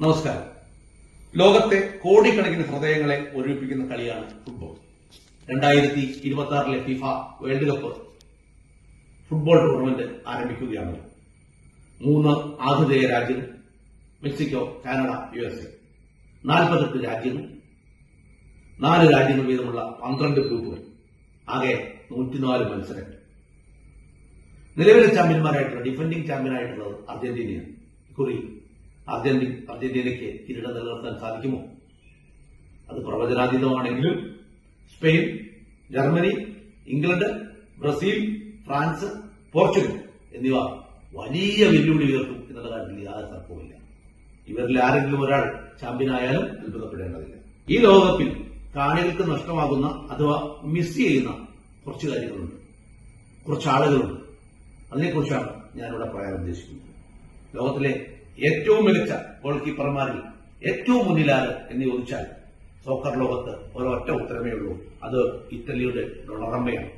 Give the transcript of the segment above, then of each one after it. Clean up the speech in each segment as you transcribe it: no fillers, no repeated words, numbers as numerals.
നമസ്കാരം. ലോകത്തെ കോടിക്കണക്കിന് ഹൃദയങ്ങളെ ഒരുമിപ്പിക്കുന്ന കളിയാണ് football. 2026 FIFA world cup football tournament ആരംഭിക്കുകയാണ്. 3 ആതിഥേയ രാജ്യങ്ങൾ മെക്സിക്കോ, കാനഡ, USA, 48 രാജ്യങ്ങൾ, 4 രാജ്യങ്ങൾ വീതമുള്ള 12 ഗ്രൂപ്പുകൾ, ആകെ 104 മത്സരങ്ങൾ. നിലവിലെ ചാമ്പ്യന്മാരായിട്ടുള്ള ഡിഫൻഡിംഗ് ചാമ്പ്യനായിട്ടുള്ളത് അർജന്റീനയാണ്. ഇക്കുറി അർജന്റീനയ്ക്ക് കിരീടം നിലനിർത്താൻ സാധിക്കുമോ? അത് പ്രവചനാതീതമാണെങ്കിലും Spain, Germany, England, Brazil, France, Portugal എന്നിവ വലിയ വെല്ലുവിളി ഉയർത്തും എന്നുള്ള കാര്യത്തിൽ യാതൊരു തർക്കവുമില്ല. ഇവരിൽ ആരെങ്കിലും ഒരാൾ ചാമ്പ്യനായാലും അത്ഭുതപ്പെടേണ്ടതില്ല. ഈ ലോകകപ്പിൽ കാണികൾക്ക് നഷ്ടമാകുന്ന അഥവാ മിസ് ചെയ്യുന്ന കുറച്ച് കാര്യങ്ങളുണ്ട്, കുറച്ച് ആളുകളുണ്ട്. അതിനെക്കുറിച്ചാണ് ഞാനിവിടെ പറയാൻ ഉദ്ദേശിക്കുന്നത്. ലോകത്തിലെ ഏറ്റവും മികച്ച ഗോൾ കീപ്പർമാരിൽ ഏറ്റവും മുന്നിലാര് എന്ന് ചോദിച്ചാൽ സോക്കർ ലോകത്ത് ഒരൊറ്റ ഉത്തരമേ ഉള്ളൂ. അത് ഇറ്റലിയുടെ ഡൊണറമ്മയാണ്.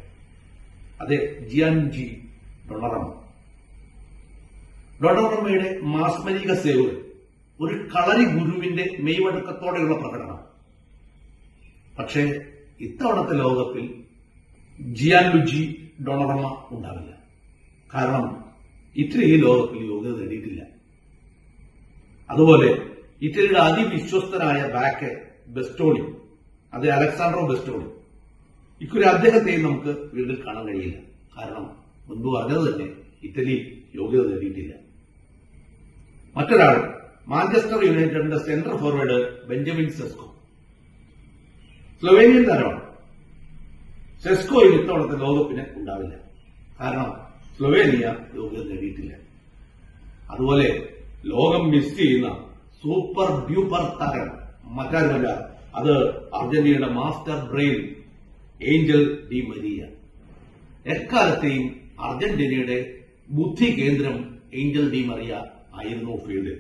അതെ, ജിയാൻജി ഡൊണറമ്മ. ഡൊണറമ്മയുടെ മാസ്മരിക സേവുകൾ, ഒരു കളരി ഗുരുവിന്റെ മെയ്വഴക്കത്തോടെയുള്ള പ്രകടനം. പക്ഷേ ഇത്തവണത്തെ ലോകകപ്പിൽ ജിയാൻലുജി ഡൊണറമ്മ ഉണ്ടാവില്ല. കാരണം ഇറ്റലി ഈ ലോകകപ്പിൽ യോഗ്യത നേടിയിട്ടില്ല. അതുപോലെ ഇറ്റലിയുടെ അതിവിശ്വസ്തനായ ബാക്ക് ബെസ്റ്റോണി, അത് അലക്സാൻഡ്രോ ബെസ്റ്റോണി, ഇക്കുറി അദ്ദേഹത്തെയും നമുക്ക് വീട്ടിൽ കാണാൻ കഴിയില്ല. കാരണം മുൻപ് പറഞ്ഞത് തന്നെ ഇറ്റലി യോഗ്യത നേടിയിട്ടില്ല. മറ്റൊരാൾ മാഞ്ചസ്റ്റർ യുണൈറ്റഡിന്റെ centre forward Benjamin Sesko, Slovenian താരമാണ്. സെസ്കോയും ഇത്തവണത്തെ ലോകകപ്പിന് ഉണ്ടാവില്ല. കാരണം സ്ലൊവേനിയ യോഗ്യത നേടിയിട്ടില്ല. അതുപോലെ ലോകം മിസ് ചെയ്യുന്ന സൂപ്പർ ഡ്യൂപ്പർ താരം മറ്റാരുമല്ല, അത് അർജന്റീനയുടെ master brain Angel Di Maria. എക്കാലത്തെയും അർജന്റീനയുടെ ബുദ്ധി കേന്ദ്രം ഏഞ്ചൽ ഡി മരിയ ആയിരുന്നു ഫീൽഡിൽ.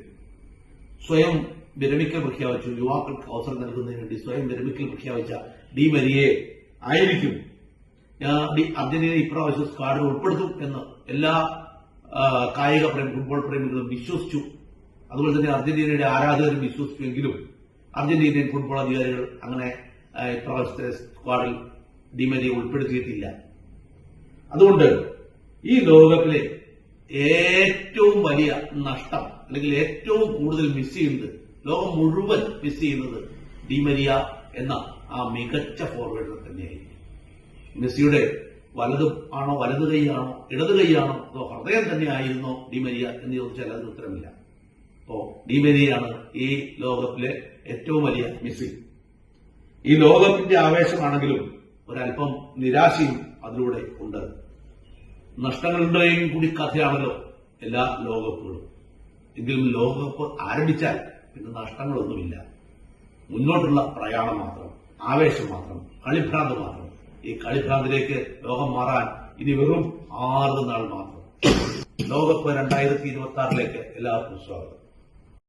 സ്വയം വിരമിക്കൽ പ്രഖ്യാപിച്ചു, യുവാക്കൾക്ക് അവസരം നൽകുന്നതിന് വേണ്ടി സ്വയം വിരമിക്കൽ പ്രഖ്യാപിച്ച ഡി മരിയെ ആയിരിക്കും അർജന്റീന ഇപ്രാവശ്യം സ്ക്വാഡിൽ ഉൾപ്പെടുത്തും എന്ന് എല്ലാ കായിക ഫുട്ബോൾ പ്രേമികളും വിശ്വസിച്ചു. അതുപോലെ തന്നെ അർജന്റീനയുടെ ആരാധകരും വിശ്വസിച്ചുവെങ്കിലും അർജന്റീനിയൻ ഫുട്ബോൾ അധികാരികൾ അങ്ങനെ ഇപ്രാവശ്യത്തെ സ്ക്വാഡിൽ ഡിമരിയെ ഉൾപ്പെടുത്തിയിട്ടില്ല. അതുകൊണ്ട് ഈ ലോകകപ്പിലെ ഏറ്റവും വലിയ നഷ്ടം, അല്ലെങ്കിൽ ഏറ്റവും കൂടുതൽ മിസ് ചെയ്യുന്നത്, ലോകം മുഴുവൻ മിസ് ചെയ്യുന്നത് ഡിമരിയ എന്ന ആ മികച്ച ഫോർവേഡർ തന്നെയായിരിക്കും. മെസ്സിയുടെ വലത് കൈയാണോ ഇടത് കൈയാണോ അതോ ഹൃദയം തന്നെ ആയിരുന്നോ ഡിമരിയ എന്ന് ചോദിച്ചാൽ അതിന് ഉത്തരമില്ല. അപ്പോ ഡിമരിയാണ് ഈ ലോകകപ്പിലെ ഏറ്റവും വലിയ മിസ്സിംഗ്. ഈ ലോകകപ്പിന്റെ ആവേശമാണെങ്കിലും ഒരല്പം നിരാശയും അതിലൂടെ ഉണ്ട്. നഷ്ടങ്ങളുടെയും കൂടി കഥയാണല്ലോ എല്ലാ ലോകകപ്പുകളും. എങ്കിലും ലോകകപ്പ് ആരംഭിച്ചാൽ പിന്നെ നഷ്ടങ്ങളൊന്നുമില്ല. മുന്നോട്ടുള്ള പ്രയാണം മാത്രം, ആവേശം മാത്രം, കളിഭ്രാന്ത് മാത്രം. ഈ കളിഭ്രാന്തിലേക്ക് ലോകം മാറാൻ ഇനി വെറും 6 നാൾ മാത്രം. ലോകകപ്പ് 2026 എല്ലാവർക്കും സ്വാഗതം.